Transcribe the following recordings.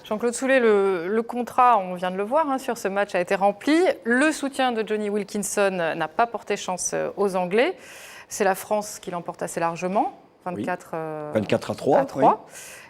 Jean-Claude Soulet, le contrat, on vient de le voir, sur ce match a été rempli. Le soutien de Jonny Wilkinson n'a pas porté chance aux Anglais. C'est la France qui l'emporte assez largement, 24 à 3. Oui.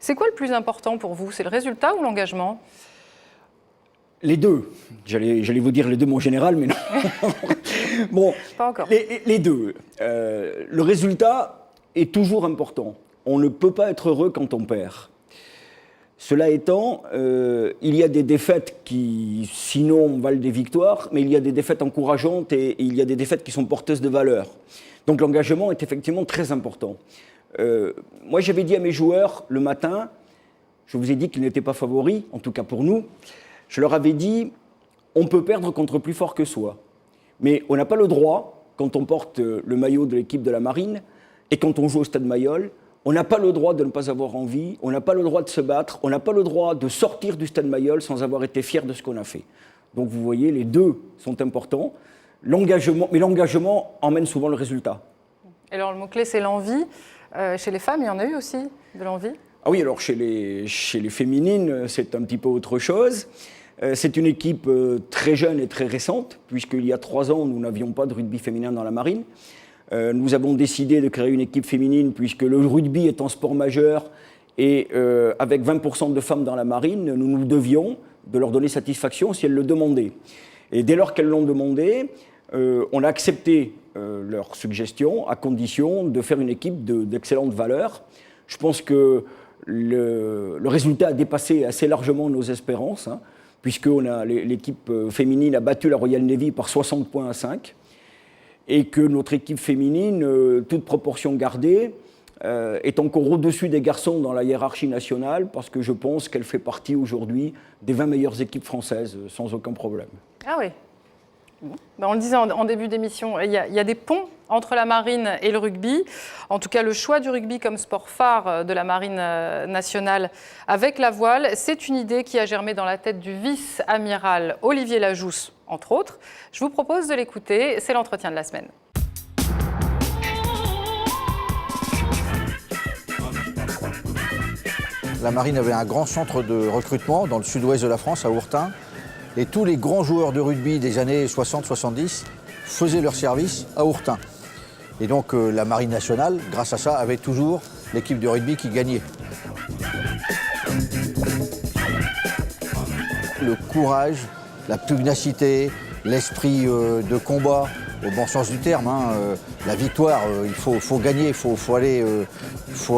C'est quoi le plus important pour vous? C'est le résultat ou l'engagement? Les deux. J'allais vous dire les deux, mon général, mais non. Bon, pas encore. Les deux. Le résultat est toujours important. On ne peut pas être heureux quand on perd. Cela étant, il y a des défaites qui, sinon, valent des victoires, mais il y a des défaites encourageantes et il y a des défaites qui sont porteuses de valeur. Donc l'engagement est effectivement très important. Moi, j'avais dit à mes joueurs le matin, je vous ai dit qu'ils n'étaient pas favoris, en tout cas pour nous, je leur avais dit, on peut perdre contre plus fort que soi, mais on n'a pas le droit, quand on porte le maillot de l'équipe de la Marine et quand on joue au Stade Mayol, on n'a pas le droit de ne pas avoir envie, on n'a pas le droit de se battre, on n'a pas le droit de sortir du Stade Mayol sans avoir été fier de ce qu'on a fait. Donc vous voyez, les deux sont importants. Mais l'engagement emmène souvent le résultat. Et alors le mot-clé, c'est l'envie. Chez les femmes, il y en a eu aussi de l'envie? Ah oui, alors chez les féminines, c'est un petit peu autre chose. C'est une équipe très jeune et très récente, puisqu'il y a 3 ans, nous n'avions pas de rugby féminin dans la Marine. Nous avons décidé de créer une équipe féminine puisque le rugby est un sport majeur et avec 20% de femmes dans la marine, nous devions de leur donner satisfaction si elles le demandaient. Et dès lors qu'elles l'ont demandé, on a accepté leur suggestion à condition de faire une équipe d'excellente valeur. Je pense que le résultat a dépassé assez largement nos espérances, puisque l'équipe féminine a battu la Royal Navy par 60 points à 5. Et que notre équipe féminine, toute proportion gardée, est encore au-dessus des garçons dans la hiérarchie nationale, parce que je pense qu'elle fait partie aujourd'hui des 20 meilleures équipes françaises, sans aucun problème. Ah oui. On le disait en début d'émission, il y a des ponts entre la marine et le rugby. En tout cas, le choix du rugby comme sport phare de la marine nationale avec la voile, c'est une idée qui a germé dans la tête du vice-amiral Olivier Lajousse, entre autres. Je vous propose de l'écouter, c'est l'entretien de la semaine. La marine avait un grand centre de recrutement dans le sud-ouest de la France, à Ourtin. Et tous les grands joueurs de rugby des années 60-70 faisaient leur service à Ourtin. Et donc la Marine nationale, grâce à ça, avait toujours l'équipe de rugby qui gagnait. Le courage, la pugnacité, l'esprit de combat, au bon sens du terme, la victoire, il faut gagner, il faut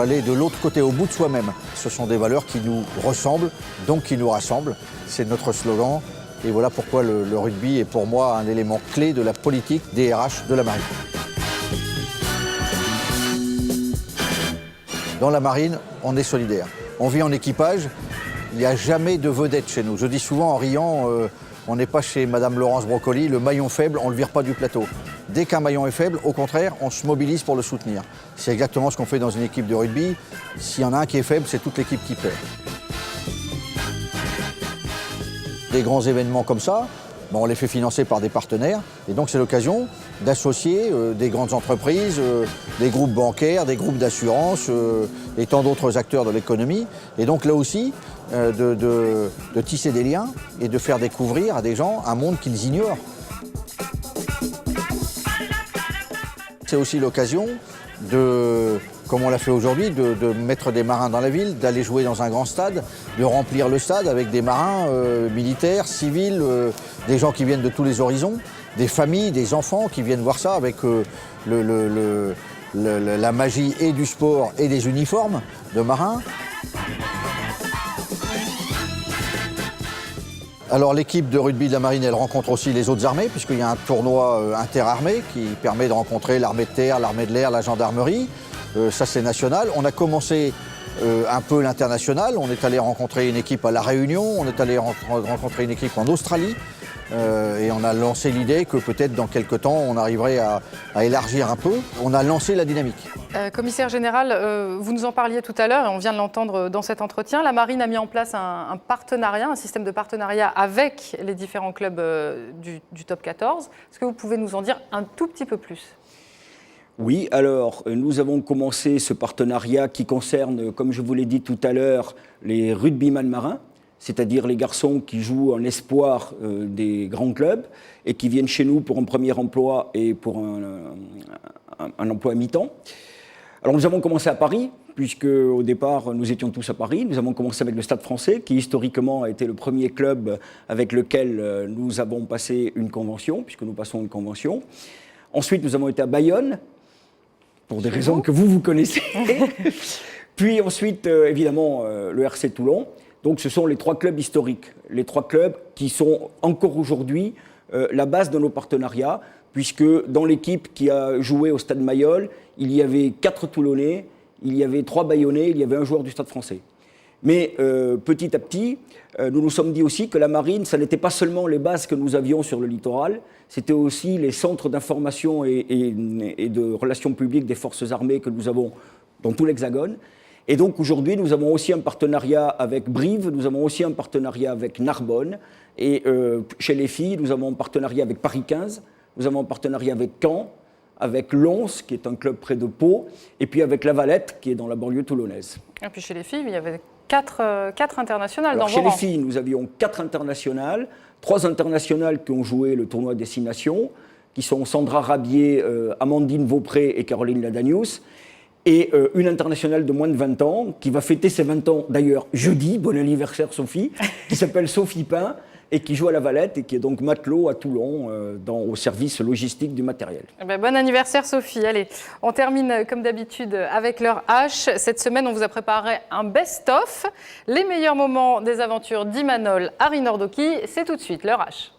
aller de l'autre côté, au bout de soi-même. Ce sont des valeurs qui nous ressemblent, donc qui nous rassemblent. C'est notre slogan. Et voilà pourquoi le rugby est pour moi un élément clé de la politique des RH de la marine. Dans la marine, on est solidaire. On vit en équipage, il n'y a jamais de vedette chez nous. Je dis souvent en riant, on n'est pas chez Madame Laurence Brocoli, le maillon faible, on ne le vire pas du plateau. Dès qu'un maillon est faible, au contraire, on se mobilise pour le soutenir. C'est exactement ce qu'on fait dans une équipe de rugby. S'il y en a un qui est faible, c'est toute l'équipe qui perd. Des grands événements comme ça, on les fait financer par des partenaires. Et donc c'est l'occasion d'associer des grandes entreprises, des groupes bancaires, des groupes d'assurance et tant d'autres acteurs de l'économie. Et donc là aussi, de tisser des liens et de faire découvrir à des gens un monde qu'ils ignorent. C'est aussi l'occasion de, comme on l'a fait aujourd'hui, de mettre des marins dans la ville, d'aller jouer dans un grand stade, de remplir le stade avec des marins militaires, civils, des gens qui viennent de tous les horizons, des familles, des enfants qui viennent voir ça avec la magie et du sport et des uniformes de marins. Alors l'équipe de rugby de la marine, elle rencontre aussi les autres armées, puisqu'il y a un tournoi interarmées qui permet de rencontrer l'armée de terre, l'armée de l'air, la gendarmerie. Ça c'est national. On a commencé un peu l'international. On est allé rencontrer une équipe à La Réunion, on est allé rencontrer une équipe en Australie. Et on a lancé l'idée que peut-être dans quelques temps, on arriverait à élargir un peu. On a lancé la dynamique. Commissaire général, vous nous en parliez tout à l'heure et on vient de l'entendre dans cet entretien. La Marine a mis en place un partenariat, un système de partenariat avec les différents clubs du top 14. Est-ce que vous pouvez nous en dire un tout petit peu plus ? Oui, alors nous avons commencé ce partenariat qui concerne, comme je vous l'ai dit tout à l'heure, les rugbyman marins. c'est-à-dire les garçons qui jouent en espoir des grands clubs et qui viennent chez nous pour un premier emploi et pour un emploi à mi-temps. Alors nous avons commencé à Paris, puisque au départ nous étions tous à Paris. Nous avons commencé avec le Stade Français, qui historiquement a été le premier club avec lequel nous avons passé une convention, puisque nous passons une convention. Ensuite nous avons été à Bayonne, pour des raisons que vous connaissez. Puis ensuite évidemment le RC Toulon. Donc ce sont les 3 clubs historiques, les 3 clubs qui sont encore aujourd'hui la base de nos partenariats, puisque dans l'équipe qui a joué au Stade Mayol, il y avait 4 Toulonnais, il y avait 3 Bayonnais, il y avait un joueur du Stade Français. Mais petit à petit, nous nous sommes dit aussi que la marine, ça n'était pas seulement les bases que nous avions sur le littoral, c'était aussi les centres d'information et de relations publiques des forces armées que nous avons dans tout l'Hexagone. Et donc aujourd'hui, nous avons aussi un partenariat avec Brive, nous avons aussi un partenariat avec Narbonne, et chez les filles, nous avons un partenariat avec Paris 15, nous avons un partenariat avec Caen, avec Lons, qui est un club près de Pau, et puis avec La Valette, qui est dans la banlieue toulonnaise. Et puis chez les filles, il y avait 4 internationales dans vos Chez les rangs. filles, nous avions 4 internationales, 3 internationales qui ont joué le tournoi Destination, qui sont Sandra Rabier, Amandine Vaupré et Caroline Ladanius, et une internationale de moins de 20 ans, qui va fêter ses 20 ans d'ailleurs jeudi, bon anniversaire Sophie, qui s'appelle Sophie Pain, et qui joue à La Valette et qui est donc matelot à Toulon au service logistique du matériel. Eh ben, bon anniversaire Sophie. Allez, on termine comme d'habitude avec l'heure H. Cette semaine, on vous a préparé un best-of. Les meilleurs moments des aventures d'Imanol Harry Nordoki. C'est tout de suite l'heure H.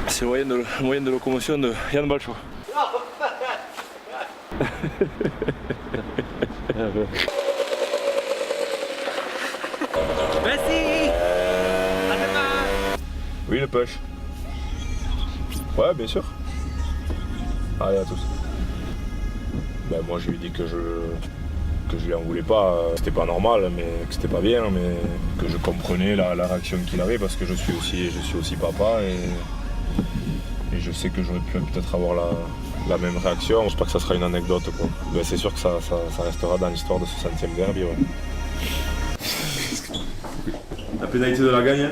C'est le moyen de locomotion de Yann Balchot. Merci. À demain. Oui, le push. Ouais, bien sûr. Allez, à tous. Ben, moi, je lui ai dit que je lui en voulais pas, c'était pas normal, mais que c'était pas bien, mais que je comprenais la réaction qu'il avait parce que je suis aussi papa et je sais que j'aurais pu peut-être avoir la même réaction. J'espère que ça sera une anecdote, quoi. Mais c'est sûr que ça restera dans l'histoire de ce 100e derby. Ouais. La pénalité de la gagne.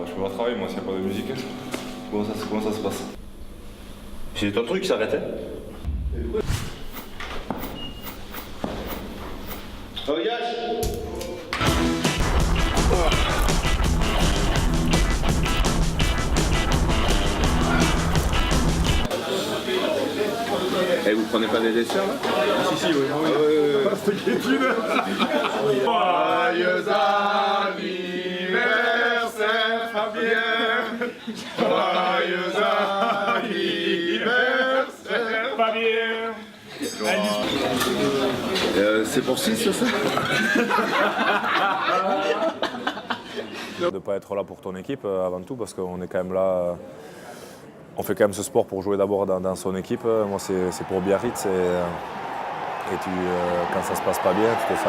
Je peux pas travailler moi s'il n'y a pas de musique. Comment ça se passe? C'est ton truc qui s'arrête, hein? Regarde. Et vous prenez pas des desserts là? Si, oui. Joyeux anniversaire Fabien. Joyeux anniversaire Fabien. C'est pour 6 ça? De ne pas être là pour ton équipe avant tout parce qu'on est quand même là. On fait quand même ce sport pour jouer d'abord dans son équipe. Moi, c'est pour Biarritz et quand ça se passe pas bien, tu te sens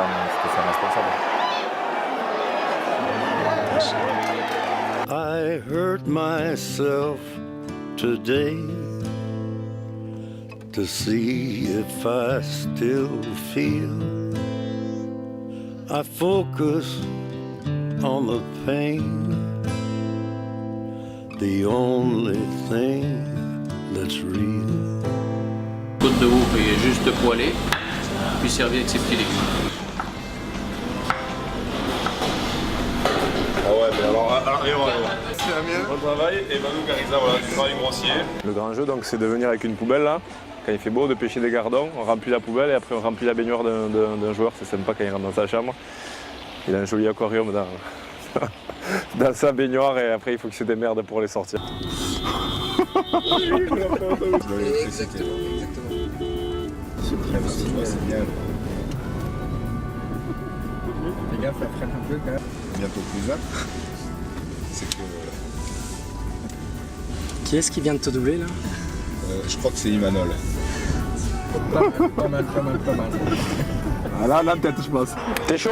responsable. I hurt myself today to see if I still feel. I focus on the pain the only thing that's real. Côte de veau est juste poêlée, puis servie avec ses petits légumes. Ah ouais, mais alors c'est la mienne. Bon travail, et Manu Carissa, voilà, du travail grossier. Le grand jeu, donc, c'est de venir avec une poubelle, là, quand il fait beau, de pêcher des gardons, on remplit la poubelle et après on remplit la baignoire d'un joueur, c'est sympa quand il rentre dans sa chambre. Il a un joli aquarium dans sa baignoire et après il faut qu'il se démerde pour les sortir. Exactement. C'est bien. Les gars, ça freine un peu quand même. Bientôt plus up. C'est que. Qui est-ce qui vient de te doubler là? Je crois que c'est Imanol. Pas mal. Ah là, la tête, je pense. T'es chaud?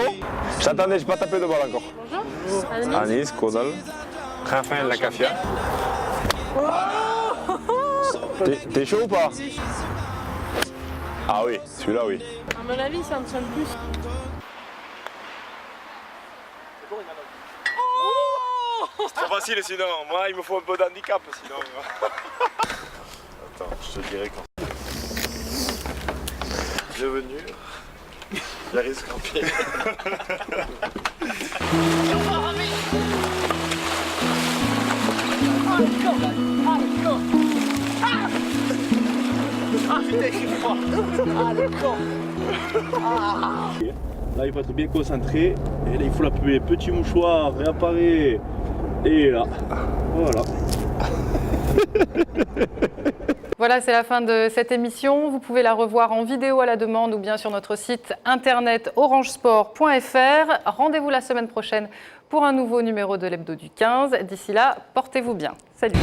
J'attendais, j'ai pas tapé de balle encore. Bonjour. Anis, Kodal, Raphaël Lacafia. T'es chaud ou pas? Ah oui, celui-là oui. À mon avis, ça me sonne plus. C'est trop facile sinon, moi il me faut un peu d'handicap sinon. Attends, je te dirai quand. Bienvenue. Yaris Campier. Là, il faut être bien concentré. Et là, il faut l'appuyer. Petit mouchoir, réapparaît. Et là. Voilà. Voilà, c'est la fin de cette émission. Vous pouvez la revoir en vidéo à la demande ou bien sur notre site internet orangesport.fr. Rendez-vous la semaine prochaine pour un nouveau numéro de l'Hebdo du 15. D'ici là, portez-vous bien. Salut!